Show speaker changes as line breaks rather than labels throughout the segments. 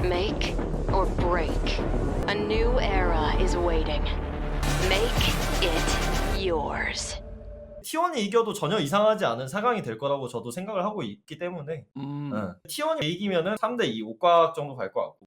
Make or break. A new era is waiting. Make it yours.
T1이 이겨도 전혀 이상하지 않은 4강이 될 거라고 저도 생각을 하고 있기 때문에 T1이 이기면은 3대2 옥각 정도 갈 것 같고.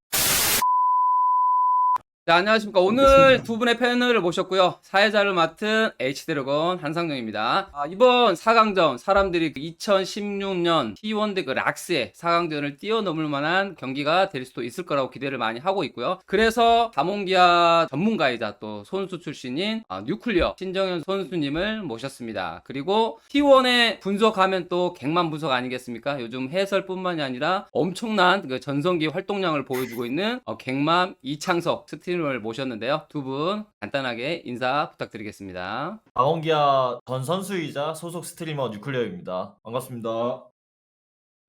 자, 안녕하십니까. 오늘 두 분의 패널을 모셨고요. 사회자를 맡은 H드래곤 한상정입니다. 이번 4강전 사람들이 2016년 T1 대 그 락스의 4강전을 뛰어넘을 만한 경기가 될 수도 있을 거라고 기대를 많이 하고 있고요. 그래서 다몬기아 전문가이자 또 선수 출신인 뉴클리어 신정현 선수님을 모셨습니다. 그리고 T1에 분석하면 또 갱만 분석 아니겠습니까? 요즘 해설뿐만이 아니라 엄청난 그 전성기 활동량을 보여주고 있는 갱맘 이창석 스트리머를 모셨는데요. 두 분 간단하게 인사 부탁드리겠습니다.
다원기아 전 선수이자 소속 스트리머 뉴클리어입니다. 반갑습니다.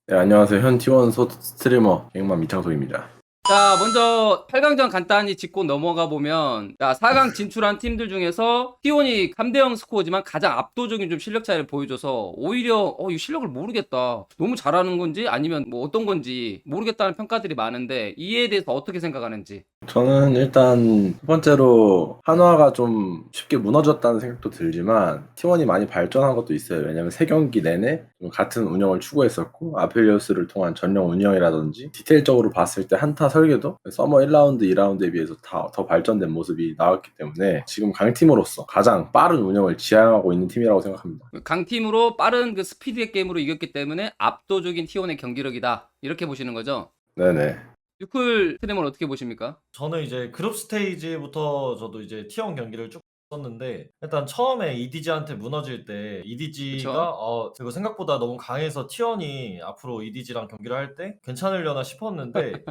네, 안녕하세요. 현 T1 스트리머 갱맘 이창석입니다.
자, 먼저 8강전 간단히 짚고 넘어가 보면, 자, 4강 진출한 팀들 중에서 T1이 3대0 스코어지만 가장 압도적인 좀 실력 차이를 보여줘서 오히려 이 실력을 모르겠다, 너무 잘하는 건지 아니면 뭐 어떤 건지 모르겠다는 평가들이 많은데 이에 대해서 어떻게 생각하는지.
저는 일단 첫 번째로 한화가 좀 쉽게 무너졌다는 생각도 들지만 T1이 많이 발전한 것도 있어요. 왜냐면 3경기 내내 좀 같은 운영을 추구했었고 아펠리오스를 통한 전령 운영이라든지 디테일적으로 봤을 때 한타 설계도 서머 1라운드, 2라운드에 비해서 더 발전된 모습이 나왔기 때문에 지금 강팀으로서 가장 빠른 운영을 지향하고 있는 팀이라고 생각합니다.
강팀으로 빠른 그 스피드의 게임으로 이겼기 때문에 압도적인 T1의 경기력이다, 이렇게 보시는 거죠?
네네.
뉴클 트레머는 어떻게 보십니까?
저는 이제 그룹 스테이지부터 저도 이제 T1 경기를 쭉 썼는데, 일단 처음에 EDG한테 무너질 때 EDG가 이거 생각보다 너무 강해서 T1이 앞으로 EDG랑 경기를 할 때 괜찮으려나 싶었는데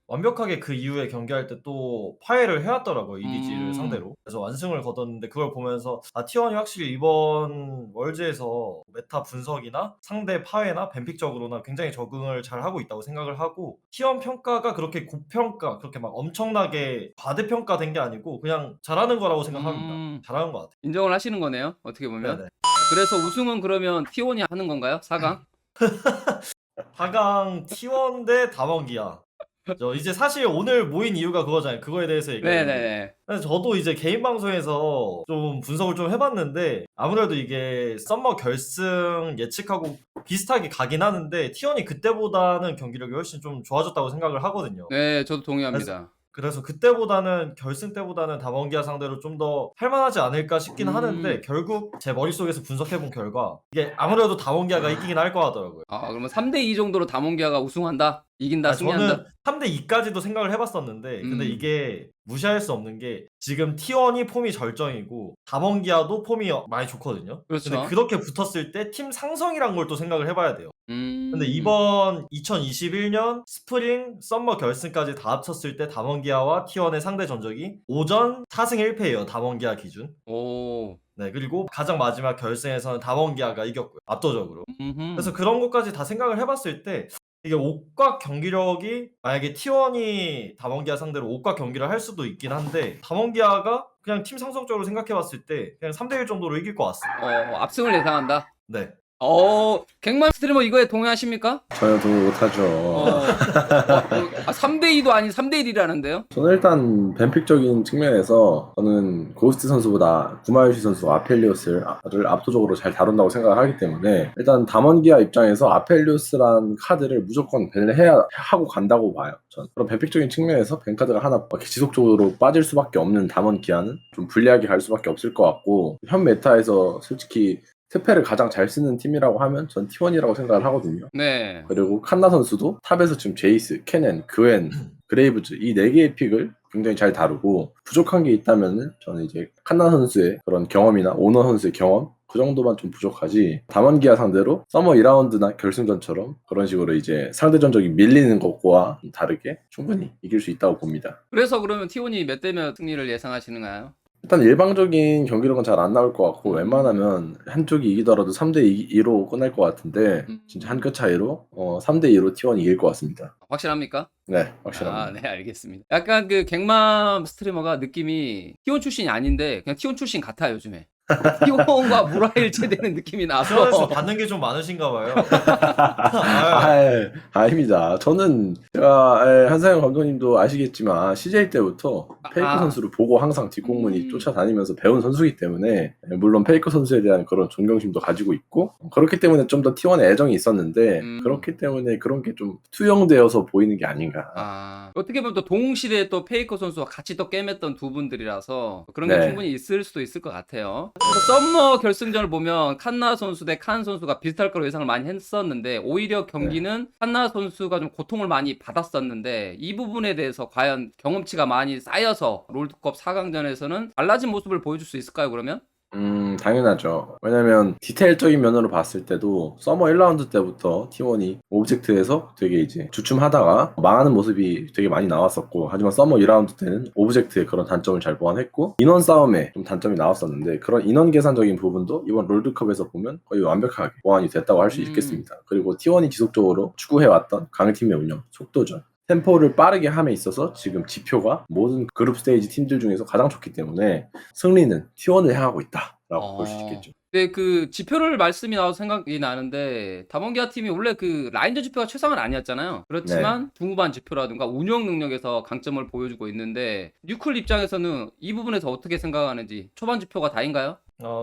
완벽하게 그 이후에 경기할 때 또 파해를 해왔더라고요, EDG를 상대로. 그래서 완승을 거뒀는데, 그걸 보면서 T1이 확실히 이번 월즈에서 메타 분석이나 상대 파해나 뱀픽적으로나 굉장히 적응을 잘 하고 있다고 생각을 하고, T1 평가가 그렇게 고평가, 그렇게 막 엄청나게 과대평가된 게 아니고 그냥 잘하는 거라고 생각합니다. 잘하는 것 같아요.
인정을 하시는 거네요, 어떻게 보면.
네네.
그래서 우승은 그러면 T1이 하는 건가요? 4강?
4강 T1 대 다원기아. 이제 사실 오늘 모인 이유가 그거잖아요. 그거에 대해서 얘기하는 게.
네네네.
그래서 저도 이제 개인 방송에서 좀 분석을 좀 해봤는데, 아무래도 이게 썸머 결승 예측하고 비슷하게 가긴 하는데 T1이 그때보다는 경기력이 훨씬 좀 좋아졌다고 생각을 하거든요.
네, 저도 동의합니다.
그래서 그때보다는, 결승 때보다는 다원기아 상대로 좀 더 할만하지 않을까 싶긴 하는데, 결국 제 머릿속에서 분석해본 결과 이게 아무래도 다원기아가 이기긴 할 거 같더라고요.
그러면 3대2 정도로 다몬기아가 우승한다? 이긴다? 승리한다?
저는 3대2까지도 생각을 해봤었는데, 근데 이게 무시할 수 없는 게 지금 T1이 폼이 절정이고 다원기아도 폼이 많이 좋거든요.
그렇죠.
근데 그렇게 붙었을 때 팀 상성이란 걸 또 생각을 해봐야 돼요. 근데
음.
이번 2021년 스프링 썸머 결승까지 다 합쳤을 때 다원기아와 T1의 상대 전적이 5전 4승 1패예요, 다원기아 기준.
오.
네, 그리고 가장 마지막 결승에서는 다원기아가 이겼고요, 압도적으로.
음흠.
그래서 그런 것까지 다 생각을 해봤을 때 이게 옥각 경기력이, 만약에 T1이 다원기아 상대로 옥각 경기를 할 수도 있긴 한데, 다원기아가 그냥 팀 상성적으로 생각해봤을 때 그냥 3대1 정도로 이길 것 같습니다.
압승을 예상한다.
네.
갱만 스트리머 이거에 동의하십니까?
전혀 동의 못하죠.
3대2도 아닌 3대1이라는데요?
저는 일단 뱀픽적인 측면에서 저는 고스트 선수보다 구마요시 선수가 아펠리오스를 압도적으로 잘 다룬다고 생각을 하기 때문에, 일단 다몬기아 입장에서 아펠리오스란 카드를 무조건 밴을 해야 하고 간다고 봐요. 전 그런 뱀픽적인 측면에서 밴 카드가 하나 지속적으로 빠질 수밖에 없는 다몬기아는 좀 불리하게 갈 수밖에 없을 것 같고, 현 메타에서 솔직히 스펠을 가장 잘 쓰는 팀이라고 하면 전 T1이라고 생각을 하거든요.
네.
그리고 칸나 선수도 탑에서 지금 제이스, 케넨, 그웬, 그레이브즈 이 4개의 픽을 굉장히 잘 다루고, 부족한 게 있다면은 저는 이제 칸나 선수의 그런 경험이나 오너 선수의 경험, 그 정도만 좀 부족하지, 다원기아 상대로 서머 2라운드나 결승전처럼 그런 식으로 이제 상대 전적이 밀리는 것과 다르게 충분히 이길 수 있다고 봅니다.
그래서 그러면 T1이 몇 대 몇 승리를 예상하시는가요?
일단 일방적인 경기력은 잘 안 나올 것 같고, 웬만하면 한쪽이 이기더라도 3대2로 끝날 것 같은데, 진짜 한 끗 차이로 3대2로 T1이 이길 것 같습니다.
확실합니까?
네, 확실합니다.
네, 알겠습니다. 약간 그 갱맘 스트리머가 느낌이 T1 출신이 아닌데 그냥 T1 출신 같아요, 요즘에. T1과 무라일체되는 느낌이
T1에서
나서
받는 게 좀 많으신가 봐요.
아닙니다. 저는 제가 한상현 감독님도 아시겠지만 CJ 때부터 페이커 선수를 보고 항상 뒷공문이 쫓아다니면서 배운 선수이기 때문에 물론 페이커 선수에 대한 그런 존경심도 가지고 있고 그렇기 때문에 좀 더 T1에 애정이 있었는데 그렇기 때문에 그런 게 좀 투영되어서 보이는 게 아닌가.
어떻게 보면 또 동시대에 또 페이커 선수와 같이 또 게임했던 두 분들이라서 그런 게
네.
충분히 있을 수도 있을 것 같아요. 그래서 썸머 결승전을 보면 칸나 선수 대 칸 선수가 비슷할 거로 예상을 많이 했었는데 오히려 경기는 칸나 선수가 좀 고통을 많이 받았었는데 이 부분에 대해서 과연 경험치가 많이 쌓여서 롤드컵 4강전에서는 달라진 모습을 보여줄 수 있을까요, 그러면?
당연하죠. 왜냐면 디테일적인 면으로 봤을 때도 서머 1라운드 때부터 T1이 오브젝트에서 되게 이제 주춤하다가 망하는 모습이 되게 많이 나왔었고 하지만 서머 2라운드 때는 오브젝트의 그런 단점을 잘 보완했고 인원 싸움에 좀 단점이 나왔었는데 그런 인원 계산적인 부분도 이번 롤드컵에서 보면 거의 완벽하게 보완이 됐다고 할 수 있겠습니다. 그리고 T1이 지속적으로 추구해왔던 강팀의 운영, 속도전 템포를 빠르게 함에 있어서 지금 지표가 모든 그룹 스테이지 팀들 중에서 가장 좋기 때문에 승리는 T1을 향하고 있다라고 볼 수 있겠죠.
네, 그 지표를 말씀이 나와서 생각이 나는데 다mon기아 팀이 원래 그 라인전 지표가 최상은 아니었잖아요. 그렇지만 중후반 지표라든가 운영 능력에서 강점을 보여주고 있는데 뉴클 입장에서는 이 부분에서 어떻게 생각하는지 초반 지표가 다인가요?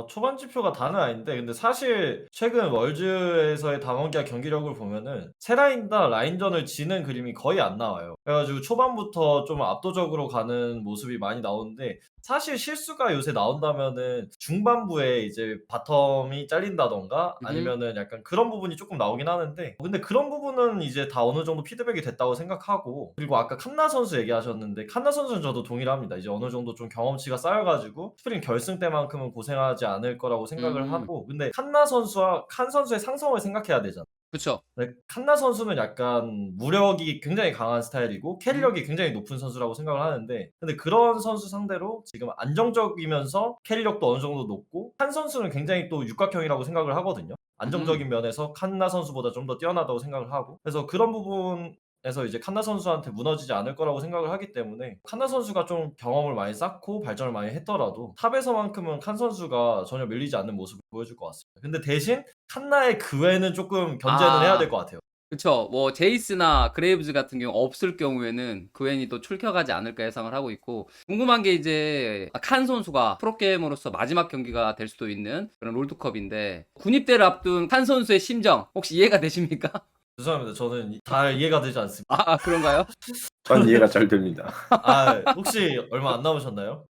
초반 지표가 다는 아닌데 근데 사실 최근 월즈에서의 다mon기아 경기력을 보면은 세 라인 다 라인전을 지는 그림이 거의 안 나와요. 그래가지고 초반부터 좀 압도적으로 가는 모습이 많이 나오는데 사실 실수가 요새 나온다면은 중반부에 이제 바텀이 잘린다던가 아니면은 약간 그런 부분이 조금 나오긴 하는데 근데 그런 부분은 이제 다 어느 정도 피드백이 됐다고 생각하고 그리고 아까 칸나 선수 얘기하셨는데 칸나 선수는 저도 동의를 합니다. 이제 어느 정도 좀 경험치가 쌓여가지고 스프링 결승 때만큼은 고생하지 않을 거라고 생각을 하고 근데 칸나 선수와 칸 선수의 상성을 생각해야 되잖아.
그쵸.
네, 칸나 선수는 약간 무력이 굉장히 강한 스타일이고 캐리력이 굉장히 높은 선수라고 생각을 하는데 근데 그런 선수 상대로 지금 안정적이면서 캐리력도 어느 정도 높고 칸 선수는 굉장히 또 육각형이라고 생각을 하거든요. 안정적인 면에서 칸나 선수보다 좀 더 뛰어나다고 생각을 하고 그래서 그런 부분에서 이제 칸나 선수한테 무너지지 않을 거라고 생각을 하기 때문에 칸나 선수가 좀 경험을 많이 쌓고 발전을 많이 했더라도 탑에서만큼은 칸 선수가 전혀 밀리지 않는 모습을 보여줄 것 같습니다. 근데 대신 칸나의 그 외에는 조금 견제는 해야 될 것 같아요.
그쵸. 뭐 제이스나 그레이브즈 같은 경우 없을 경우에는 그웬이 또 출격하지 않을까 예상을 하고 있고 궁금한 게 이제 칸 선수가 프로게이머로서 마지막 경기가 될 수도 있는 그런 롤드컵인데 군입대를 앞둔 칸 선수의 심정 혹시 이해가 되십니까?
죄송합니다. 저는 잘 이해가 되지 않습니다.
그런가요?
전 이해가 잘 됩니다.
혹시 얼마 안 남으셨나요?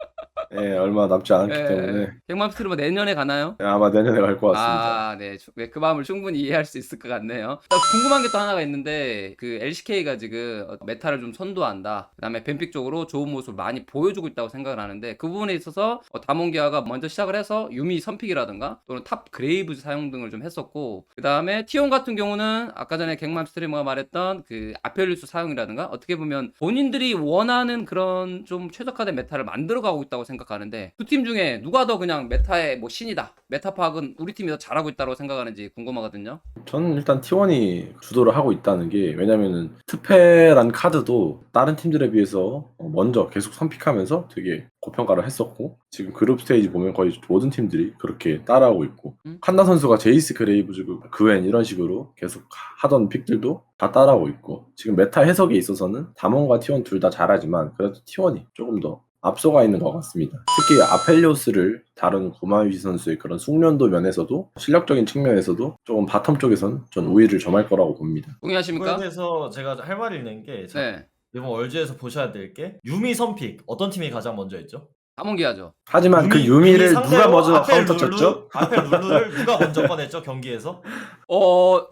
네, 얼마 남지 않았기 때문에
백맘스트리머 내년에 가나요?
아마 내년에 갈 것 같습니다.
네. 그 마음을 충분히 이해할 수 있을 것 같네요. 궁금한 게 또 하나가 있는데 그 LCK가 지금 메타를 좀 선도한다. 그다음에 뱀픽 쪽으로 좋은 모습을 많이 보여주고 있다고 생각을 하는데 그 부분에 있어서 다몬기아가 먼저 시작을 해서 유미 선픽이라든가 또는 탑 그레이브즈 사용 등을 좀 했었고 그다음에 T1 같은 경우는 아까 전에 갱맘 스트리머가 말했던 그 아펠리우스 사용이라든가 어떻게 보면 본인들이 원하는 그런 좀 최적화된 메타를 만들어가고 있다고 생각하는데 두 팀 중에 누가 더 그냥 메타의 뭐 신이다. 메타 파악은 우리 팀이 더 잘하고 있다고 생각하는지 궁금하거든요.
저는 일단 T1이 주도를 하고 있다는 게 왜냐면은 트페란 카드도 다른 팀들에 비해서 먼저 계속 선픽하면서 되게 고평가를 했었고 지금 그룹 스테이지 보면 거의 모든 팀들이 그렇게 따라하고 있고 칸나 선수가 제이스 그레이브즈 그웬 이런 식으로 계속 하던 픽들도 다 따라하고 있고 지금 메타 해석에 있어서는 다몬과 T1 둘 다 잘하지만 그래도 T1이 조금 더 앞서가 있는 것 같습니다. 특히 아펠리오스를 다룬 고마유시 선수의 그런 숙련도 면에서도 실력적인 측면에서도 조금 바텀 쪽에선 전 우위를 점할 거라고 봅니다.
동의하십니까?
그래서 제가 할 말이 있는 게
네.
이번 월즈에서 보셔야 될 게 유미 선픽 어떤 팀이 가장 먼저 했죠?
다몬기아죠.
하지만 그 유미를 누가
상대로
먼저
아펠
카운터 쳤죠?
아펠 룰루를 누가 먼저 꺼냈죠 경기에서?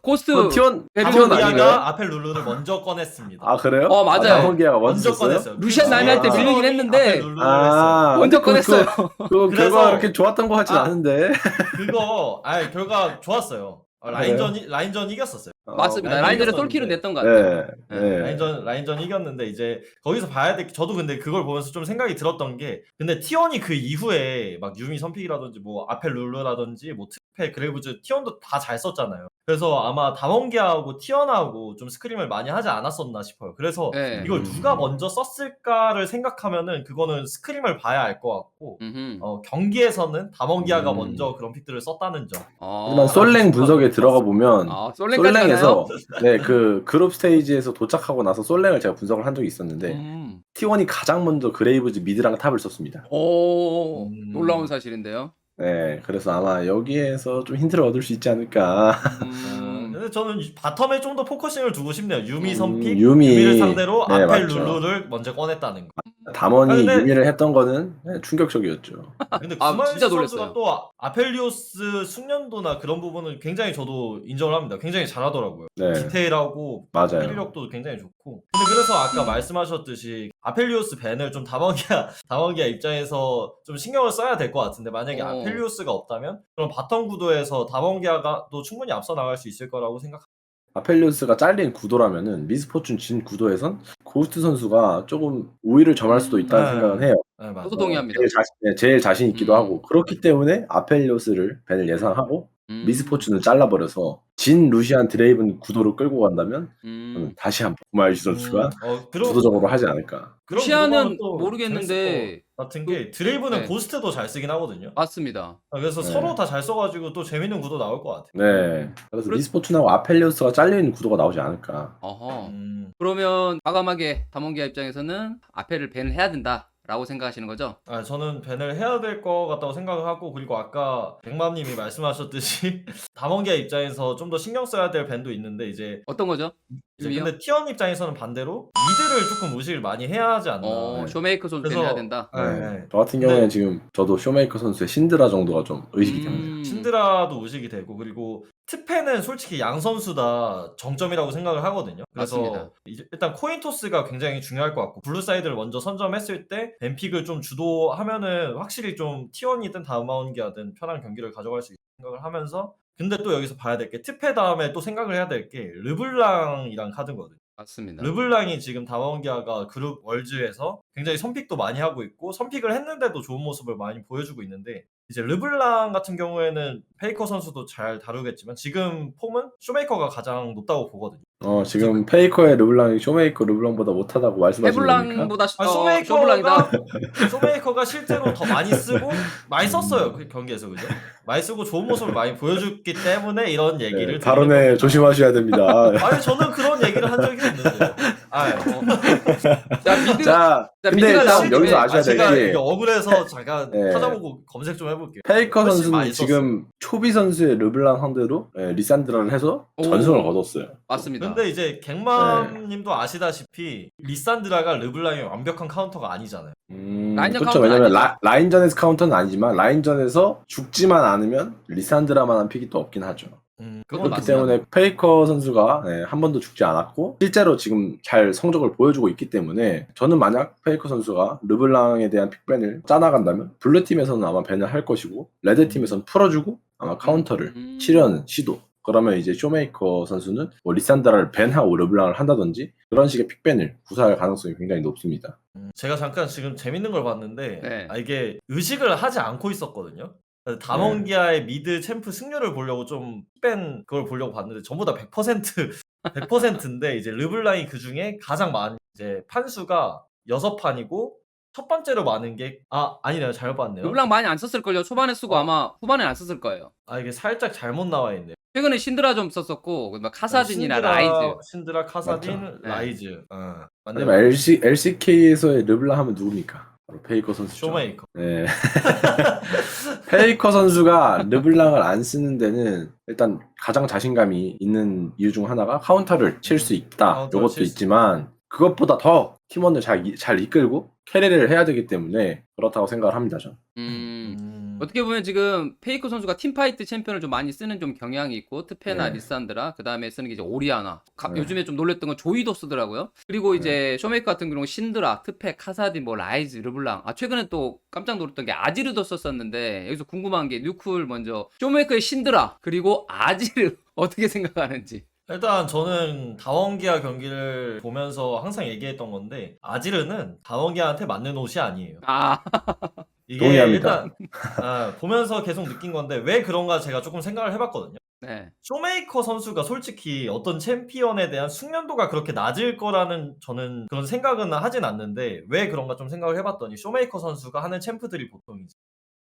코스트
T1
다몬기아가
아닌가요?
아펠 룰루를 먼저 꺼냈습니다.
아 그래요?
맞아요.
다몬기아가
먼저
먼저
꺼냈어요.
루시안 나이날 때 밀리긴 했는데
아펠 룰루를 했어요.
먼저
근데
꺼냈어요.
그
그래서-
결과 그렇게 좋았던 것 같진 않은데.
결과 좋았어요. 라인전 이겼었어요.
맞습니다.
라인전
라인전에
이겼었는데.
솔킬은 냈던 것 같아요.
네.
라인전 이겼는데 이제 거기서 봐야 돼. 저도 근데 그걸 보면서 좀 생각이 들었던 게 근데 T1이 그 이후에 막 유미 선픽이라든지 뭐 아펠 룰루라든지 뭐 투페, 그레이브즈, 티원도 다 잘 썼잖아요. 그래서 아마 담원기아하고 티원하고 좀 스크림을 많이 하지 않았었나 싶어요. 그래서
네.
이걸 누가 먼저 썼을까를 생각하면은 그거는 스크림을 봐야 알 것 같고 경기에서는 담원기아가 먼저 그런 픽들을 썼다는 점.
하지만 솔랭 분석에 들어가 보면
솔랭까지
솔랭에서 네, 그 그룹 스테이지에서 도착하고 나서 솔랭을 제가 분석을 한 적이 있었는데 T1이 가장 먼저 그레이브즈 미드랑 탑을 썼습니다.
오, 놀라운 사실인데요.
네, 그래서 아마 여기에서 좀 힌트를 얻을 수 있지 않을까.
근데 저는 바텀에 좀 더 포커싱을 두고 싶네요. 유미 선픽,
유미.
유미를 상대로
네,
아펠
맞죠.
룰루를 먼저 꺼냈다는 거.
담원이
근데-
유미를 했던 거는 네, 충격적이었죠.
근데
아,
구마유시
진짜
선수가
놀랐어요.
또 아펠리오스 숙련도나 그런 부분은 굉장히 저도 인정을 합니다. 굉장히 잘하더라고요.
네,
디테일하고
맞아요.
필력도 굉장히 좋고. 근데 그래서 아까 말씀하셨듯이 아펠리오스 밴을 좀 담원기아 입장에서 좀 신경을 써야 될 것 같은데 만약에 아펠리오스가 없다면 그럼 바텀 구도에서 담원기아가 또 충분히 앞서 나갈 수 있을 거라고 생각합니다.
아펠리오스가 잘린 구도라면은 미스포춘 진 구도에선 고스트 선수가 조금 우위를 점할 수도 있다는
네.
생각은 해요.
네, 맞아요.
저도 동의합니다.
제일 자신 있기도 하고 그렇기 때문에 아펠리오스를 밴을 예상하고 미스포춘을 잘라버려서 진 루시안 드레이븐 구도로 끌고 간다면 저는 다시 한번 구마유시 선수가 구도적으로 하지 않을까.
루시안은 모르겠는데
같은 게 드레이브는
네.
고스트도 잘 쓰긴 하거든요.
맞습니다.
그래서
네.
서로 다 잘 써가지고 또 재밌는 구도 나올 것 같아요.
네, 그래서 미스포춘하고 아펠리오스가 잘리는 구도가 나오지 않을까.
어허. 그러면 과감하게 담원기아 입장에서는 아펠을 밴을 해야 된다라고 생각하시는 거죠?
저는 밴을 해야 될 것 같다고 생각을 하고 그리고 아까 백맘님이 말씀하셨듯이 담원기아 입장에서 좀 더 신경 써야 될 밴도 있는데 이제
어떤 거죠? 유미요?
근데 T1 입장에서는 반대로 미드를 조금 무식을 많이 해야 하지 않나.
쇼메이커 선수
그래서-
해야 된다.
네.
저 같은 경우에는 지금 저도 쇼메이커 선수의 신드라 정도가 좀 의식이 됩니다.
신드라도 의식이 되고 그리고 트페는 솔직히 양 선수 다 정점이라고 생각을 하거든요. 그래서
맞습니다.
일단 코인 토스가 굉장히 중요할 것 같고 블루 사이드를 먼저 선점했을 때 뱀픽을 좀 주도하면은 확실히 좀 T1이든 다음마운기아든 편한 경기를 가져갈 수 있을 생각을 하면서 근데 또 여기서 봐야 될 게 트페 다음에 또 생각을 해야 될 게 르블랑이란 카드거든요.
맞습니다.
르블랑이 지금 다원기아가 그룹 월즈에서 굉장히 선픽도 많이 하고 있고 선픽을 했는데도 좋은 모습을 많이 보여주고 있는데 이제 르블랑 같은 경우에는 페이커 선수도 잘 다루겠지만 지금 폼은 쇼메이커가 가장 높다고 보거든요.
지금 페이커의 르블랑이 쇼메이커 르블랑보다 못하다고 말씀하시는 겁니까?
해블랑보다
쇼메이커가
쇼블랑이다.
쇼메이커가 실제로 더 많이 쓰고 많이 썼어요 그 경기에서 그죠? 많이 쓰고 좋은 모습을 많이 보여줬기 때문에 이런 얘기를
발언에
드리는 겁니다.
조심하셔야 됩니다.
아니 저는 그런 얘기를 한 적이 없는데요.
자, 미드.
자, 근데
미드가
일단
나오기
여기서
전에
아셔야
제가
될 게
이게 억울해서 잠깐
네.
찾아보고 검색 좀 해볼게요.
페이커
훨씬
선수는
많이
지금 초비 선수의 르블랑 상대로 리산드라를 해서
오.
전승을 거뒀어요.
맞습니다.
근데 이제 갱맘님도 아시다시피 리산드라가 르블랑의 완벽한 카운터가 아니잖아요.
라인전
그렇죠.
카운터는
왜냐면
아니죠.
라인전에서 카운터는 아니지만 라인전에서 죽지만 않으면 리산드라만한 픽이 또 없긴 하죠.
그건
그건
그렇기
맞습니다.
때문에 페이커 선수가 한 번도 죽지 않았고 실제로 지금 잘 성적을 보여주고 있기 때문에 저는 만약 페이커 선수가 르블랑에 대한 픽밴을 짜나간다면 블루팀에서는 아마 밴을 할 것이고 레드팀에서는 풀어주고 아마 카운터를 치려는 시도 그러면 이제 쇼메이커 선수는 뭐 리산드라를 밴하고 르블랑을 한다든지 그런 식의 픽밴을 구사할 가능성이 굉장히 높습니다.
제가 잠깐 지금 재밌는 걸 봤는데
네.
이게 의식을 하지 않고 있었거든요. 다몬기아의 미드 챔프 승률을 보려고 좀 뺀 그걸 보려고 봤는데 전부 다 100%인데 이제 르블랑이 그 중에 가장 많은 이제 판수가 6판이고 첫 번째로 많은 게 아니네요. 잘못 봤네요.
르블랑 많이 안 썼을걸요. 초반에 쓰고 아마 후반에 안 썼을 거예요.
이게 살짝 잘못 나와 있네요.
최근에 신드라 좀 썼었고 카사딘이나 라이즈.
신드라, 카사딘,
맞죠.
라이즈.
아니면
맞네요.
LCK에서의 르블랑 하면 누굽니까? 바로 페이커 선수죠.
쇼메이커.
네. 페이커 선수가 르블랑을 안 쓰는 데는 일단 가장 자신감이 있는 이유 중 하나가 카운터를 칠 수 있다.
카운터를
이것도
칠 수
있지만 그것보다 더 팀원을 잘 이끌고 캐리를 해야 되기 때문에 그렇다고 생각을 합니다. 저는.
어떻게 보면 지금 페이커 선수가 팀파이트 챔피언을 좀 많이 쓰는 좀 경향이 있고 트페나
네.
리산드라 그 다음에 쓰는 게 이제 오리아나
네.
요즘에 좀 놀랬던 건 조이도 쓰더라고요. 그리고 이제 쇼메이커 같은 경우는 신드라, 트페, 카사딘, 뭐 라이즈, 르블랑 최근에 또 깜짝 놀랐던 게 아지르도 썼었는데 여기서 궁금한 게 뉴쿨 먼저 쇼메이커의 신드라 그리고 아지르 어떻게 생각하는지.
일단 저는 다원기아 경기를 보면서 항상 얘기했던 건데 아지르는 다원기아한테 맞는 옷이 아니에요. 이게
동의합니다.
일단 보면서 계속 느낀 건데 왜 그런가 제가 조금 생각을 해봤거든요.
네.
쇼메이커 선수가 솔직히 어떤 챔피언에 대한 숙련도가 그렇게 낮을 거라는 저는 그런 생각은 하진 않는데 왜 그런가 좀 생각을 해봤더니 쇼메이커 선수가 하는 챔프들이 보통 이제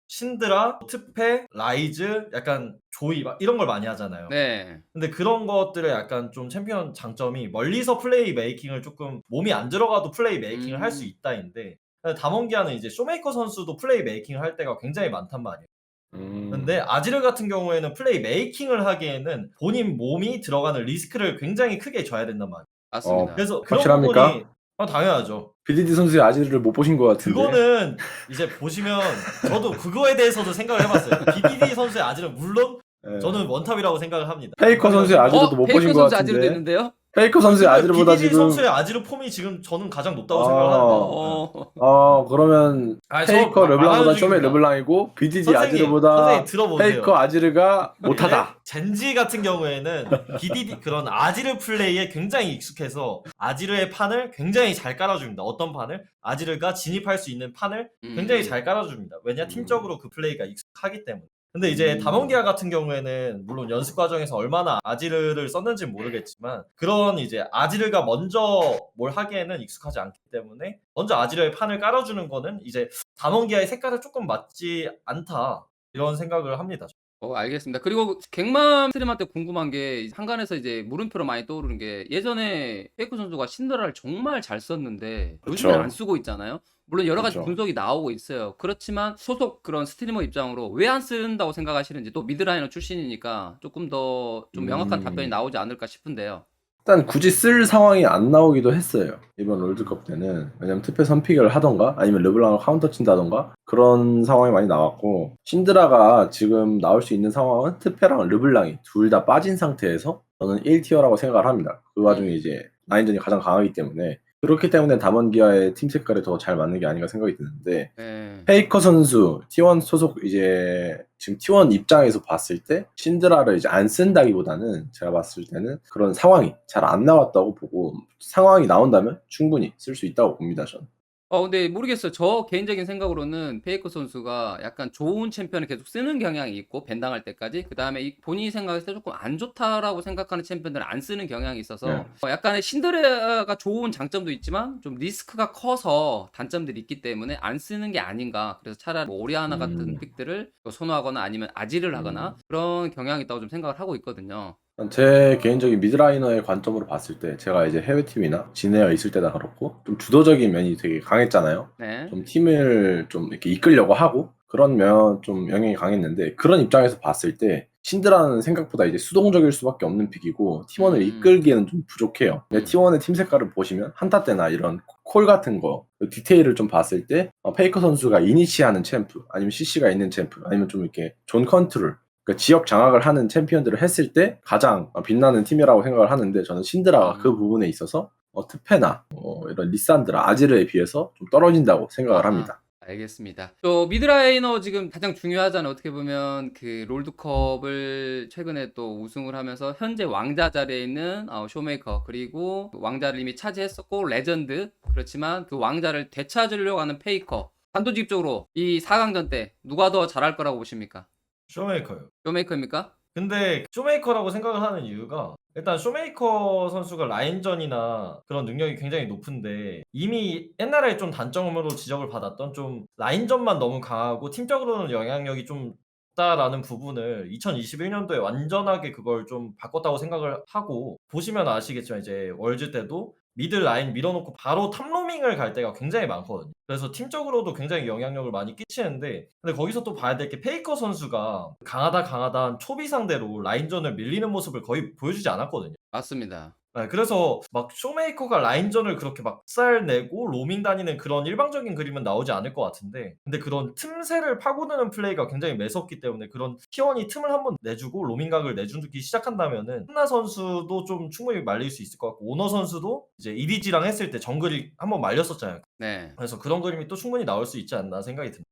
신드라, 트페, 라이즈, 약간 조이 막 이런 걸 많이 하잖아요.
네.
근데 그런 것들의 약간 좀 챔피언 장점이 멀리서 플레이 메이킹을 조금 몸이 안 들어가도 플레이 메이킹을 할 수 있다인데 다몬기아는 이제 쇼메이커 선수도 플레이 메이킹을 할 때가 굉장히 많단 말이에요. 근데 아지르 같은 경우에는 플레이 메이킹을 하기에는 본인 몸이 들어가는 리스크를 굉장히 크게 져야 된단 말이에요.
맞습니다.
그래서 그런
확실합니까?
부분이 당연하죠.
BDD 선수의 아지르를 못 보신 것 같은데.
그거는 이제 보시면 저도 그거에 대해서도 생각을 해봤어요. BDD 선수의 아지르는 물론
예.
저는 원탑이라고 생각을 합니다.
페이커 선수의 아지르도 못 보신
페이커
것
선수 아지르
같은데.
됐는데요?
페이커 선수의
근데
아지르보다
BDD
지금
선수의 아지르 폼이 지금 저는 가장 높다고 생각을 하는데
그러면
아니, 저
페이커 르블랑보다
말아주기입니다.
쇼메 르블랑이고 BDD
선생님
아지르보다
들어보세요.
페이커 아지르가 못하다.
젠지 같은 경우에는 BDD 그런 아지르 플레이에 굉장히 익숙해서 아지르의 판을 굉장히 잘 깔아줍니다. 어떤 판을? 아지르가 진입할 수 있는 판을 굉장히 잘 깔아줍니다. 왜냐? 팀적으로 그 플레이가 익숙하기 때문에. 근데 이제 다몬기아 같은 경우에는 물론 연습 과정에서 얼마나 아지르를 썼는지는 모르겠지만 그런 이제 아지르가 먼저 뭘 하기에는 익숙하지 않기 때문에 먼저 아지르의 판을 깔아주는 거는 이제 다몬기아의 색깔에 조금 맞지 않다 이런 생각을 합니다.
알겠습니다. 그리고 갱맘 스트림한테 궁금한 게 한간에서 이제 물음표로 많이 떠오르는 게 예전에 페이커 선수가 신드라를 정말 잘 썼는데 요즘에
그쵸.
안 쓰고 있잖아요. 물론 여러 가지
그쵸.
분석이 나오고 있어요. 그렇지만 소속 그런 스트리머 입장으로 왜 안 쓴다고 생각하시는지 또 미드라이너 출신이니까 조금 더 좀 명확한 답변이 나오지 않을까 싶은데요.
일단 굳이 쓸 상황이 안 나오기도 했어요. 이번 롤드컵 때는. 왜냐면 특패 선픽을 하던가 아니면 르블랑을 카운터 친다던가 그런 상황이 많이 나왔고 신드라가 지금 나올 수 있는 상황은 특패랑 르블랑이 둘 다 빠진 상태에서 저는 1티어라고 생각을 합니다. 그 와중에 이제 라인전이 가장 강하기 때문에 그렇기 때문에 다몬기아의 팀 색깔이 더 잘 맞는 게 아닌가 생각이 드는데
네.
페이커 선수 T1 소속 이제 지금 T1 입장에서 봤을 때 신드라를 이제 안 쓴다기보다는 제가 봤을 때는 그런 상황이 잘 안 나왔다고 보고 상황이 나온다면 충분히 쓸 수 있다고 봅니다. 저는.
근데 모르겠어요. 저 개인적인 생각으로는 페이커 선수가 약간 좋은 챔피언을 계속 쓰는 경향이 있고 밴당할 때까지 그 다음에 본인이 생각했을 때 조금 안 좋다라고 생각하는 챔피언들을 안 쓰는 경향이 있어서
네.
약간의 신드레가 좋은 장점도 있지만 좀 리스크가 커서 단점들이 있기 때문에 안 쓰는 게 아닌가. 그래서 차라리 뭐 오리아나 같은 픽들을 선호하거나 아니면 아지를 하거나 그런 경향이 있다고 좀 생각을 하고 있거든요.
제 개인적인 미드라이너의 관점으로 봤을 때 제가 이제 해외팀이나 진해어 있을 때다 그렇고 좀 주도적인 면이 되게 강했잖아요.
네.
좀 팀을 좀 이렇게 이끌려고 하고 그런 면 좀 영향이 강했는데 그런 입장에서 봤을 때 신드라는 생각보다 이제 수동적일 수밖에 없는 픽이고 T1을 이끌기에는 좀 부족해요. 근데 T1의 팀 색깔을 보시면 한타 때나 이런 콜 같은 거 디테일을 좀 봤을 때 페이커 선수가 이니시하는 챔프 아니면 CC가 있는 챔프 아니면 좀 이렇게 존 컨트롤 그러니까 지역 장악을 하는 챔피언들을 했을 때 가장 빛나는 팀이라고 생각을 하는데 저는 신드라가 그 부분에 있어서 트페나 이런 리산드라, 아지르에 비해서 좀 떨어진다고 생각을 합니다.
알겠습니다. 또 미드라이너 지금 가장 중요하잖아요. 어떻게 보면 그 롤드컵을 최근에 또 우승을 하면서 현재 왕자 자리에 있는 쇼메이커 그리고 왕자를 이미 차지했었고 레전드 그렇지만 그 왕자를 되찾으려고 하는 페이커 단도직입적으로 이 4강전 때 누가 더 잘할 거라고 보십니까?
쇼메이커요.
쇼메이커입니까?
근데 쇼메이커라고 생각을 하는 이유가 일단 쇼메이커 선수가 라인전이나 그런 능력이 굉장히 높은데 이미 옛날에 좀 단점으로 지적을 받았던 좀 라인전만 너무 강하고 팀적으로는 영향력이 좀 없다라는 부분을 2021년도에 완전하게 그걸 좀 바꿨다고 생각을 하고 보시면 아시겠지만 이제 월즈 때도 미드 라인 밀어놓고 바로 탑로밍을 갈 때가 굉장히 많거든요. 그래서 팀적으로도 굉장히 영향력을 많이 끼치는데 근데 거기서 또 봐야 될 게 페이커 선수가 강하다 초비 상대로 라인전을 밀리는 모습을 거의 보여주지 않았거든요.
맞습니다.
네, 그래서 막 쇼메이커가 라인전을 그렇게 막 살 내고 로밍 다니는 그런 일방적인 그림은 나오지 않을 것 같은데 근데 그런 틈새를 파고드는 플레이가 굉장히 매섭기 때문에 그런 T1이 틈을 한번 내주고 로밍각을 내주기 시작한다면은 한나 선수도 좀 충분히 말릴 수 있을 것 같고 오너 선수도 이제 EDG랑 했을 때 정글이 한번 말렸었잖아요.
네.
그래서 그런 그림이 또 충분히 나올 수 있지 않나 생각이 듭니다.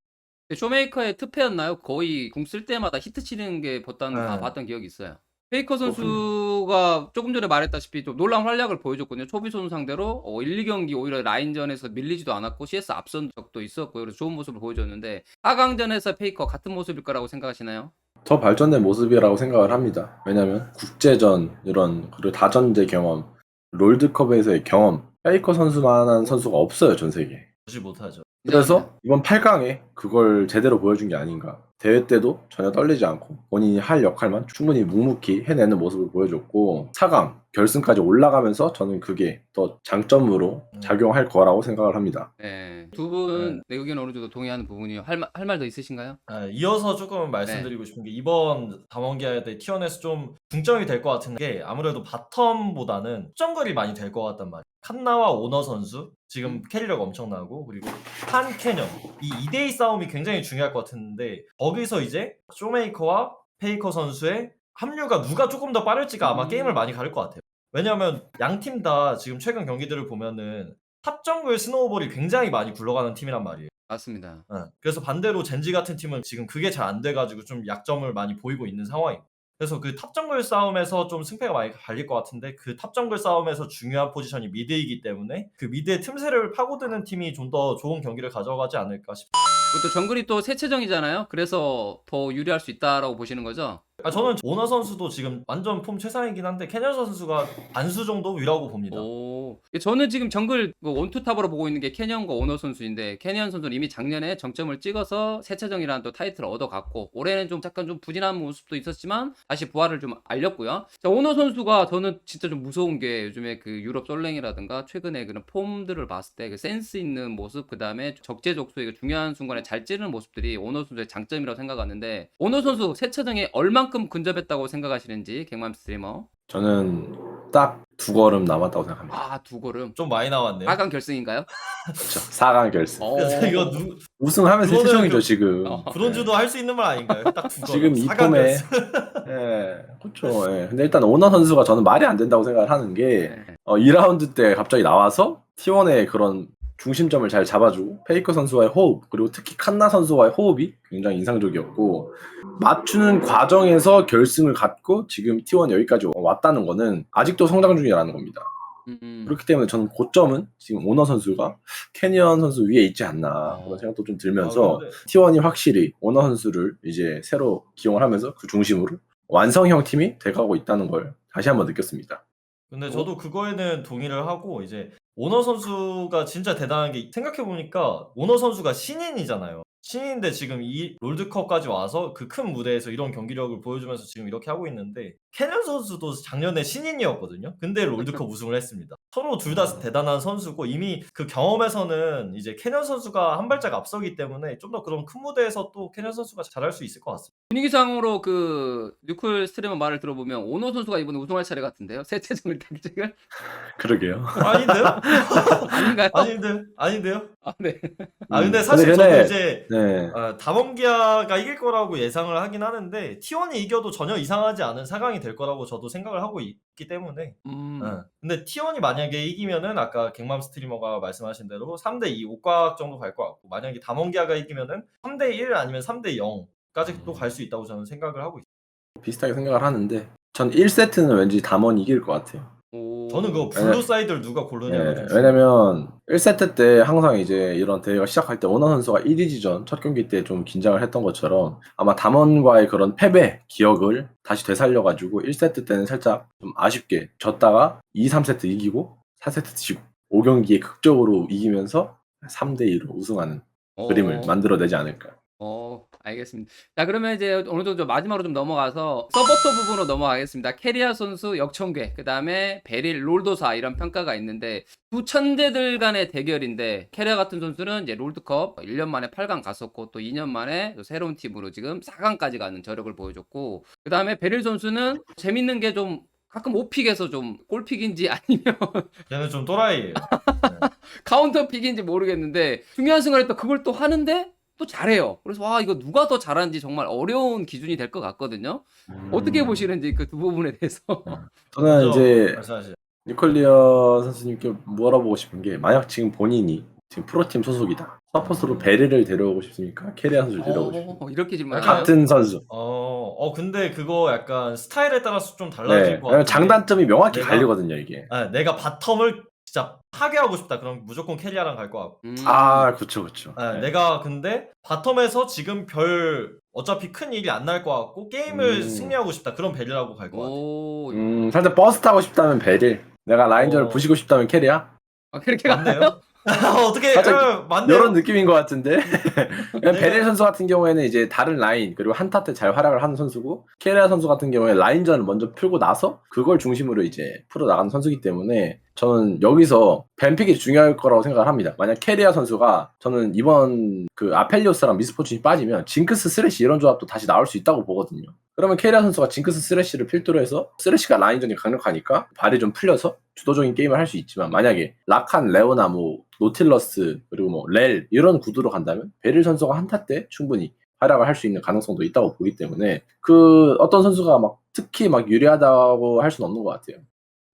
쇼메이커의 특패였나요? 거의 궁 쓸 때마다 히트 치는 게 봤던
네.
봤던 기억이 있어요. 페이커 선수가 조금 전에 말했다시피 좀 놀라운 활약을 보여줬거든요. 초비손 상대로 1, 2경기 오히려 라인전에서 밀리지도 않았고 CS 앞선 적도 있었고요. 그래서 좋은 모습을 보여줬는데 4강전에서 페이커 같은 모습일 거라고 생각하시나요?
더 발전된 모습이라고 생각을 합니다. 왜냐면 국제전 이런 그리고 다전제 경험, 롤드컵에서의 경험, 페이커 선수만한 선수가 없어요 전 세계에.
보지 못하죠.
그래서 이번 8강에 그걸 제대로 보여준 게 아닌가. 대회 때도 전혀 떨리지 않고 본인이 할 역할만 충분히 묵묵히 해내는 모습을 보여줬고 4강 결승까지 올라가면서 저는 그게 더 장점으로 작용할 거라고 생각을 합니다.
네. 두 분 내 의견 어느 정도 동의하는 부분이 할 말 더 있으신가요?
이어서 조금 말씀드리고 싶은 게 이번 담원기아 대 T1에서 좀 중점이 될 것 같은 게 아무래도 바텀보다는 정글이 많이 될 것 같단 말이에요. 칸나와 오너 선수 지금 캐리력 엄청나고 그리고 한 캐년 이 2대2 싸움이 굉장히 중요할 것 같은데 거기서 이제 쇼메이커와 페이커 선수의 합류가 누가 조금 더 빠를지가 아마 게임을 많이 가를 것 같아요. 왜냐하면 양 팀 다 지금 최근 경기들을 보면은 탑 정글 스노우볼이 굉장히 많이 굴러가는 팀이란 말이에요.
맞습니다.
그래서 반대로 젠지 같은 팀은 지금 그게 잘 안 돼가지고 좀 약점을 많이 보이고 있는 상황이에요. 그래서 그 탑 정글 싸움에서 좀 승패가 많이 갈릴 것 같은데 그 탑 정글 싸움에서 중요한 포지션이 미드이기 때문에 그 미드의 틈새를 파고드는 팀이 좀 더 좋은 경기를 가져가지 않을까 싶습니다.
그것도 정글이 또 세체정이잖아요. 그래서 더 유리할 수 있다라고 보시는 거죠?
저는 오너 선수도 지금 완전 폼 최상이긴 한데 캐년 선수가 반수 정도 위라고 봅니다.
오. 저는 지금 정글 원투탑으로 보고 있는 게 캐년과 오너 선수인데 캐년 선수는 이미 작년에 정점을 찍어서 세체정이라는 또 타이틀을 얻어갔고 올해는 좀 약간 좀 부진한 모습도 있었지만 다시 부활을 좀 알렸고요. 자, 오너 선수가 저는 진짜 좀 무서운 게 요즘에 그 유럽 솔랭이라든가 최근에 그런 폼들을 봤을 때 그 센스 있는 모습 그다음에 적재적소의 그 중요한 순간에 잘 찌르는 모습들이 오너 선수의 장점이라고 생각하는데 오너 선수 세체정에 얼만큼 근접했다고 생각하시는지 갱맘 스트리머.
저는 딱 2걸음 남았다고 생각합니다.
아, 2걸음.
좀 많이 나왔네요.
4강 결승인가요?
그렇죠. 4강 결승.
그래서 이거
우승하면
그거는
세체정이죠
그-
지금.
브론즈도 할 수 있는 말 아닌가요? 딱 두 거.
지금 이 폼에 예, 그렇죠. 예. 근데 일단 오너 선수가 저는 말이 안 된다고 생각을 하는 게
네.
2라운드 때 갑자기 나와서 T1의 그런 중심점을 잘 잡아주고 페이커 선수와의 호흡 그리고 특히 칸나 선수와의 호흡이 굉장히 인상적이었고 맞추는 과정에서 결승을 갖고 지금 T1 여기까지 왔다는 거는 아직도 성장 중이라는 겁니다. 그렇기 때문에 저는 고점은 지금 오너 선수가 캐니언 선수 위에 있지 않나 그런 생각도 좀 들면서 T1이 확실히 오너 선수를 이제 새로 기용을 하면서 그 중심으로 완성형 팀이 돼가고 있다는 걸 다시 한번 느꼈습니다.
근데 저도 그거에는 동의를 하고 이제 오너 선수가 진짜 대단한 게 생각해 보니까 오너 선수가 신인이잖아요. 신인인데 지금 이 롤드컵까지 와서 그 큰 무대에서 이런 경기력을 보여주면서 지금 이렇게 하고 있는데 캐년 선수도 작년에 신인이었거든요. 근데 롤드컵 우승을 했습니다. 서로 둘 다 대단한 선수고 이미 그 경험에서는 이제 캐년 선수가 한 발짝 앞서기 때문에 좀 더 그런 큰 무대에서 또 캐년 선수가 잘할 수 있을 것 같습니다.
분위기상으로 그 뉴클 스트리머 말을 들어보면 오너 선수가 이번에 우승할 차례 같은데요. 세체정을 택직을
그러게요.
아닌데요?
아닌가요?
아닌데요?
아, 네.
근데 사실
근데
저는
전에-
이제
네.
담원기아가 이길 거라고 예상을 하긴 하는데 T1이 이겨도 전혀 이상하지 않은 4강이 될 거라고 저도 생각을 하고 있기 때문에 근데 T1이 만약에 이기면은 아까 갱맘 스트리머가 말씀하신 대로 3대2 옥각 정도 갈 것 같고 만약에 담원기아가 이기면은 3대1 아니면 3대0까지 또 갈 수 있다고 저는 생각을 하고 있어요.
비슷하게 생각을 하는데 전 1세트는 왠지 담원이 이길 것 같아요.
저는 그거 블루 사이드를 누가 고르냐가 좀
왜냐면 1세트 때 항상 이제 이런 대회가 시작할 때 오너 선수가 1위지전 첫 경기 때 좀 긴장을 했던 것처럼 아마 담원과의 그런 패배 기억을 다시 되살려가지고 1세트 때는 살짝 좀 아쉽게 졌다가 2, 3세트 이기고 4세트 지고 5경기에 극적으로 이기면서 3대2로 우승하는 그림을 만들어내지 않을까.
알겠습니다. 자, 그러면 이제 어느 정도 마지막으로 좀 넘어가서 서포터 부분으로 넘어가겠습니다. 캐리아 선수 역청괴, 그 다음에 베릴, 롤도사 이런 평가가 있는데 두 천재들 간의 대결인데 캐리아 같은 선수는 이제 롤드컵 1년 만에 8강 갔었고 또 2년 만에 또 새로운 팀으로 지금 4강까지 가는 저력을 보여줬고 그 다음에 베릴 선수는 재밌는 게 좀 가끔 오픽에서 좀 골픽인지 아니면
걔는 좀 또라이예요.
카운터 픽인지 모르겠는데 중요한 순간에 또 그걸 또 하는데 또 잘해요. 그래서 와 이거 누가 더 잘하는지 정말 어려운 기준이 될 것 같거든요. 어떻게 보시는지 그 두 부분에 대해서.
저는 이제
말씀하시죠.
니콜리어 선수님께 물어보고 싶은 게 만약 지금 본인이 지금 프로팀 소속이다. 서포스로 베리를 데려오고 싶습니까? 캐리아 선수를 데려오고 싶습니까?
이렇게 질문하나요?
같은 선수.
근데 그거 약간 스타일에 따라서 좀
네.
달라질 것
왜냐면
같은데
장단점이 명확히
내가
갈리거든요, 이게.
내가 바텀을 진짜 파괴하고 싶다. 그럼 무조건 캐리아랑 갈 것 같고
아, 그쵸, 그쵸. 네.
내가 근데 바텀에서 지금 별 어차피 큰 일이 안 날 것 같고 게임을 승리하고 싶다. 그럼 베리라고 갈 것 같아.
오,
살짝 버스 타고 싶다면 베릴. 내가 라인전을
어.
부시고 싶다면 캐리아?
그렇게 가나요?
맞네요. 어떻게
살짝
맞네요.
이런 느낌인 것 같은데.
내가-
베릴 선수 같은 경우에는 이제 다른 라인 그리고 한타 때 잘 활약을 하는 선수고, 캐리아 선수 같은 경우에 라인전을 먼저 풀고 나서 그걸 중심으로 이제 풀어 나가는 선수이기 때문에 저는 여기서 뱀픽이 중요할 거라고 생각을 합니다. 만약 캐리아 선수가, 저는 이번 그 아펠리오스랑 미스포춘이 빠지면 징크스 스래시 이런 조합도 다시 나올 수 있다고 보거든요. 그러면 캐리아 선수가 징크스 스래시를 필두로 해서, 스래시가 라인전이 강력하니까 발이 좀 풀려서 주도적인 게임을 할 수 있지만, 만약에 라칸, 레오나, 뭐 노틸러스 그리고 뭐 렐 이런 구도로 간다면 베릴 선수가 한타 때 충분히 활약을 할 수 있는 가능성도 있다고 보기 때문에, 그 어떤 선수가 막 특히 막 유리하다고 할 수는 없는 것 같아요.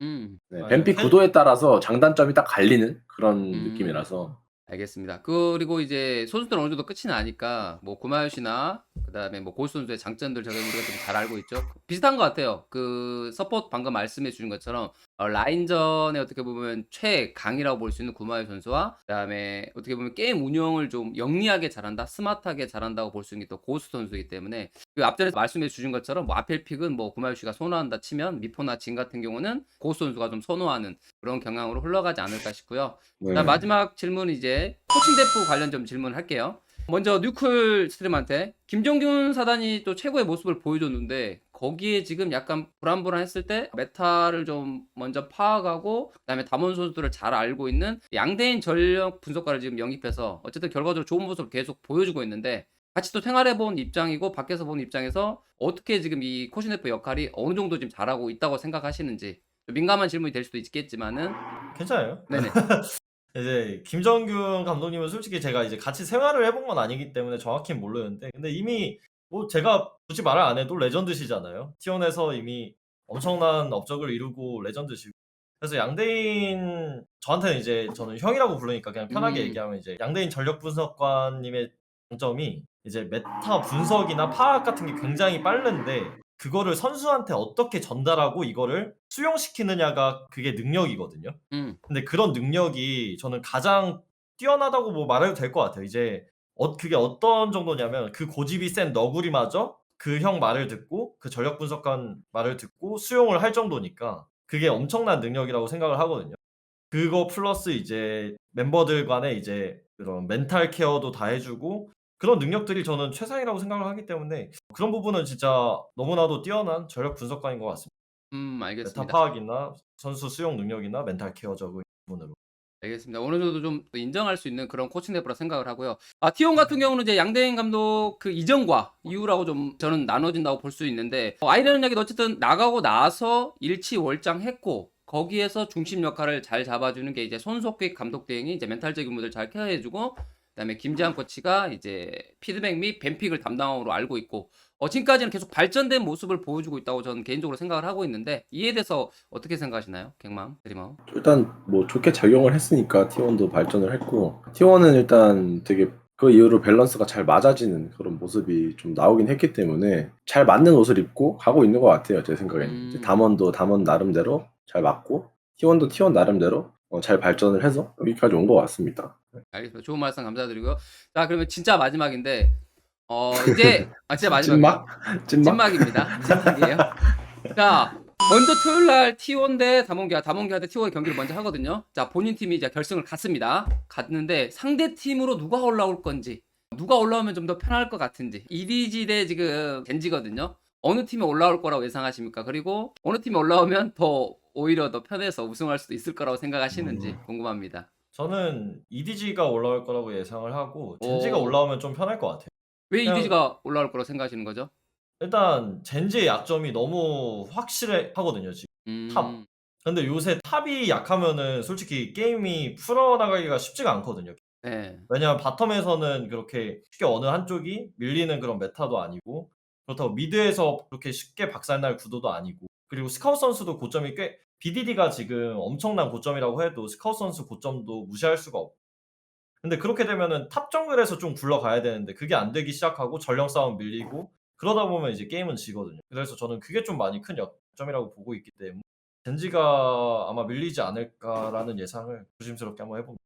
네,
맞아요.
뱀픽 구도에 따라서 장단점이 딱 갈리는 그런 느낌이라서.
알겠습니다. 그리고 이제 선수들 어느 정도 끝이 나니까 뭐 구마요시나 그다음에 뭐 고수 선수의 장점들 저는 우리가 좀 잘 알고 있죠. 비슷한 것 같아요. 그 서포트 방금 말씀해 주신 것처럼 라인전에 어떻게 보면 최강이라고 볼 수 있는 구마요 선수와, 그다음에 어떻게 보면 게임 운영을 좀 영리하게 잘한다, 스마트하게 잘한다고 볼 수 있는 게 또 고수 선수이기 때문에, 그 앞전에 말씀해 주신 것처럼 뭐 아펠픽은 뭐 구마요시가 선호한다 치면 미포나 진 같은 경우는 고수 선수가 좀 선호하는 그런 경향으로 흘러가지 않을까 싶고요.
네.
자, 마지막 질문 이제 코칭 대프 관련 좀 질문할게요. 먼저 뉴클 스트림한테 김정균 사단이 또 최고의 모습을 보여줬는데, 거기에 지금 약간 불안불안했을 때 메타를 좀 먼저 파악하고 그다음에 담원 선수들을 잘 알고 있는 양대인 전력 분석가를 지금 영입해서 어쨌든 결과적으로 좋은 모습을 계속 보여주고 있는데, 같이 또 생활해본 입장이고 밖에서 본 입장에서 어떻게 지금 이 코시네프 역할이 어느 정도 지금 잘하고 있다고 생각하시는지, 민감한 질문이 될 수도 있겠지만은.
괜찮아요.
네네.
이제 김정균 감독님은 솔직히 제가 이제 같이 생활을 해본 건 아니기 때문에 정확히는 모르는데, 근데 이미 뭐 제가 굳이 말을 안 해도 레전드시잖아요. T1에서 이미 엄청난 업적을 이루고 레전드시고. 그래서 양대인, 저한테는 이제 저는 형이라고 부르니까 그냥 편하게 얘기하면 이제 양대인 전력 분석관님의 장점이 이제 메타 분석이나 파악 같은 게 굉장히 빠른데, 그거를 선수한테 어떻게 전달하고 이거를 수용시키느냐가 그게 능력이거든요. 근데 그런 능력이 저는 가장 뛰어나다고 뭐 말해도 될 것 같아요. 이제 그게 어떤 정도냐면, 그 고집이 센 너구리마저 그 형 말을 듣고 그 전력 분석관 말을 듣고 수용을 할 정도니까 그게 엄청난 능력이라고 생각을 하거든요. 그거 플러스 이제 멤버들 간의 이제 그런 멘탈 케어도 다 해주고, 그런 능력들이 저는 최상이라고 생각을 하기 때문에 그런 부분은 진짜 너무나도 뛰어난 전력 분석가인 것 같습니다. 메타
알겠습니다.
파악이나 선수 수용 능력이나 멘탈 케어적인 부분으로.
알겠습니다. 어느 정도 좀 인정할 수 있는 그런 코칭 대표라 생각을 하고요. T1 같은 경우는 이제 양대인 감독 그 이전과 이후라고 좀 저는 나눠진다고 볼 수 있는데, 아이라는 이야기도 어쨌든 나가고 나서 일치월장했고, 거기에서 중심 역할을 잘 잡아주는 게 이제 손석희 감독 대행이 이제 멘탈적인 부분을 잘 케어해주고, 그다음에 김재환 코치가 이제 피드백 및 뱀픽을 담당으로 알고 있고, 지금까지는 계속 발전된 모습을 보여주고 있다고 저는 개인적으로 생각을 하고 있는데, 이에 대해서 어떻게 생각하시나요? 갱맘, 드리머.
일단 뭐 좋게 작용을 했으니까 T1도 발전을 했고, T1은 일단 되게 그 이후로 밸런스가 잘 맞아지는 그런 모습이 좀 나오긴 했기 때문에 잘 맞는 옷을 입고 가고 있는 것 같아요, 제 생각에는. 이제 담원도 담원 나름대로 잘 맞고, T1도 T1 나름대로 잘 발전을 해서 여기까지 온 것 같습니다.
알겠습니다. 좋은 말씀 감사드리고요. 자, 그러면 진짜 마지막인데, 이제 진짜 마지막이에요.
찐막?
찐막입니다. 찐막이에요. 자, 먼저 토요일 날 T1 대 담원기아 대 T1의 경기를 먼저 하거든요. 자, 본인 팀이 이제 결승을 갔습니다. 갔는데 상대 팀으로 누가 올라올 건지, 누가 올라오면 좀 더 편할 것 같은지, EDG 대 지금 젠지거든요. 어느 팀이 올라올 거라고 예상하십니까? 그리고 어느 팀이 올라오면 더 오히려 더 편해서 우승할 수도 있을 거라고 생각하시는지 궁금합니다.
저는 EDG가 올라올 거라고 예상을 하고, 젠지가
오.
올라오면 좀 편할 것 같아요.
왜
그냥-
EDG가 올라올 거라고 생각하시는 거죠?
일단 젠지의 약점이 너무 확실해 하거든요, 지금. 탑. 근데 요새 탑이 약하면은 솔직히 게임이 풀어나가기가 쉽지가 않거든요.
네.
왜냐면 바텀에서는 그렇게 쉽게 어느 한쪽이 밀리는 그런 메타도 아니고, 그렇다고 미드에서 그렇게 쉽게 박살날 구도도 아니고, 그리고 스카우트 선수도 고점이 꽤, BDD가 지금 엄청난 고점이라고 해도 스카우트 선수 고점도 무시할 수가 없고, 근데 그렇게 되면은 탑 정글에서 좀 굴러가야 되는데 그게 안 되기 시작하고 전령 싸움 밀리고 그러다 보면 이제 게임은 지거든요. 그래서 저는 그게 좀 많이 큰 약점이라고 보고 있기 때문에 젠지가 아마 밀리지 않을까라는 예상을 조심스럽게 한번 해봅니다.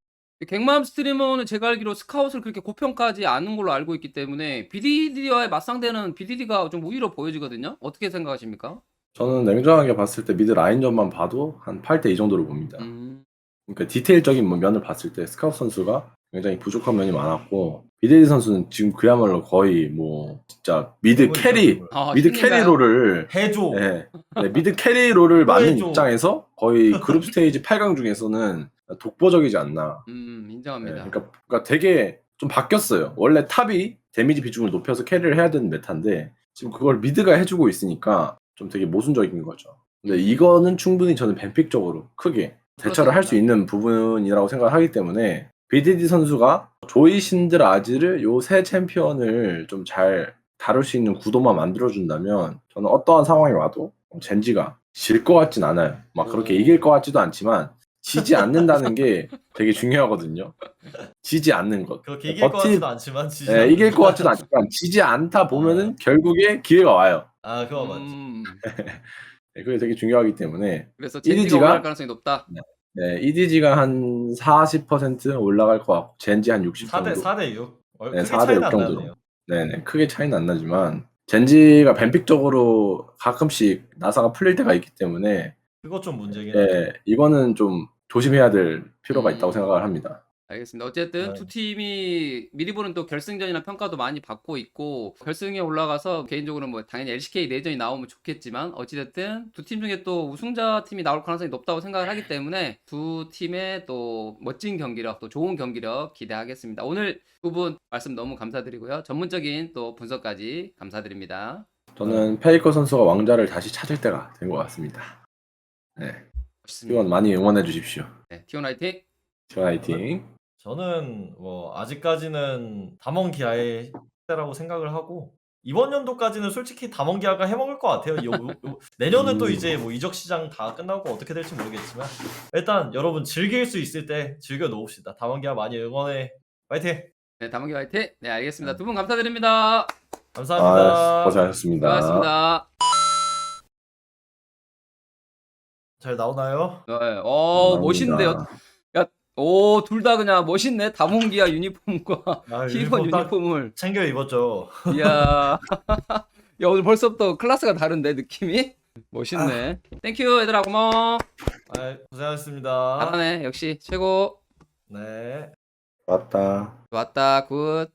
갱맘 스트리머는 제가 알기로 스카웃을 그렇게 고평가하지 않은 걸로 알고 있기 때문에 BDD와의 맞상대는 BDD가 좀 우위로 보여지거든요. 어떻게 생각하십니까?
저는 냉정하게 봤을 때 미드 라인전만 봐도 한 8대 2 정도로 봅니다. 그러니까 디테일적인 면을 봤을 때 스카우트 선수가 굉장히 부족한 면이 많았고 BDD 선수는 지금 그야말로 거의 뭐 진짜 미드 캐리 미드
신인가요?
캐리롤을
해줘.
네, 미드 캐리롤을
또
맡는
해줘.
입장에서 거의 그룹 스테이지 8강 중에서는 독보적이지 않나.
인정합니다.
네, 그러니까 되게 좀 바뀌었어요. 원래 탑이 데미지 비중을 높여서 캐리를 해야 되는 메타인데 지금 그걸 미드가 해주고 있으니까 좀 되게 모순적인 거죠. 근데 이거는 충분히 저는 뱀픽적으로 크게 대처를 할 수 있는 부분이라고 생각을 하기 때문에 BDD 선수가 조이 신들 아지를 요 세 챔피언을 좀 잘 다룰 수 있는 구도만 만들어준다면 저는 어떠한 상황이 와도 젠지가 질 것 같진 않아요. 막 그렇게 이길 것 같지도 않지만 지지 않는다는 게 되게 중요하거든요. 지지 않는 것.
그렇게 이길 것 같지도 않지만 지지
네, 이길 것 같지도 않지만 지지 않다 보면은 결국에 기회가 와요.
아 그거 맞지.
네, 그게 되게 중요하기 때문에
그래서 젠지가
EDG 가
올라갈 가능성이 높다.
네, EDG가 한 40% 올라갈 것 같고 젠지 한 60 정도.
4대 6.
네,
크게
4대 6
차이는 안
정도로.
나네요.
네네, 크게 차이는 안 나지만 젠지가 뱀픽적으로 가끔씩 나사가 풀릴 때가 있기 때문에
그거 좀 문제긴 하죠.
네, 이거는 좀 조심해야 될 필요가 있다고 생각을 합니다.
알겠습니다. 어쨌든
네.
두 팀이 미리 보는 또 결승전이나 평가도 많이 받고 있고 결승에 올라가서 개인적으로 뭐 당연히 LCK 내전이 나오면 좋겠지만 어찌됐든 두 팀 중에 또 우승자 팀이 나올 가능성이 높다고 생각을 하기 때문에 두 팀의 또 멋진 경기력 또 좋은 경기력 기대하겠습니다. 오늘 두 분 말씀 너무 감사드리고요. 전문적인 또 분석까지 감사드립니다.
저는 페이커 선수가 왕자를 다시 찾을 때가 된 것 같습니다. 네,
멋있습니다.
T1 많이 응원해 주십시오.
네, T1 화이팅!
T1 화이팅!
저는 뭐 아직까지는 담원 기아의 때라고 생각을 하고 이번 연도까지는 솔직히 담원 기아가 해먹을 것 같아요. 내년은 또 이제 뭐 이적 시장 다 끝나고 어떻게 될지 모르겠지만 일단 여러분 즐길 수 있을 때 즐겨 놓읍시다. 담원 기아 많이 응원해. 파이팅!
네, 담원기 화이팅! 네, 알겠습니다. 두 분 감사드립니다.
감사합니다.
고생하셨습니다.
고맙습니다.
잘 나오나요?
네,
감사합니다.
멋있는데요. 야, 둘 다 그냥 멋있네. 담원기아 유니폼과
아,
T1
딱
유니폼을.
챙겨 입었죠.
이야. 야, 오늘 벌써부터 클래스가 다른데, 느낌이? 멋있네. 땡큐, 얘들아, 고마워.
아, 고생하셨습니다.
잘하네, 역시, 최고.
네.
왔다.
좋았다, 굿.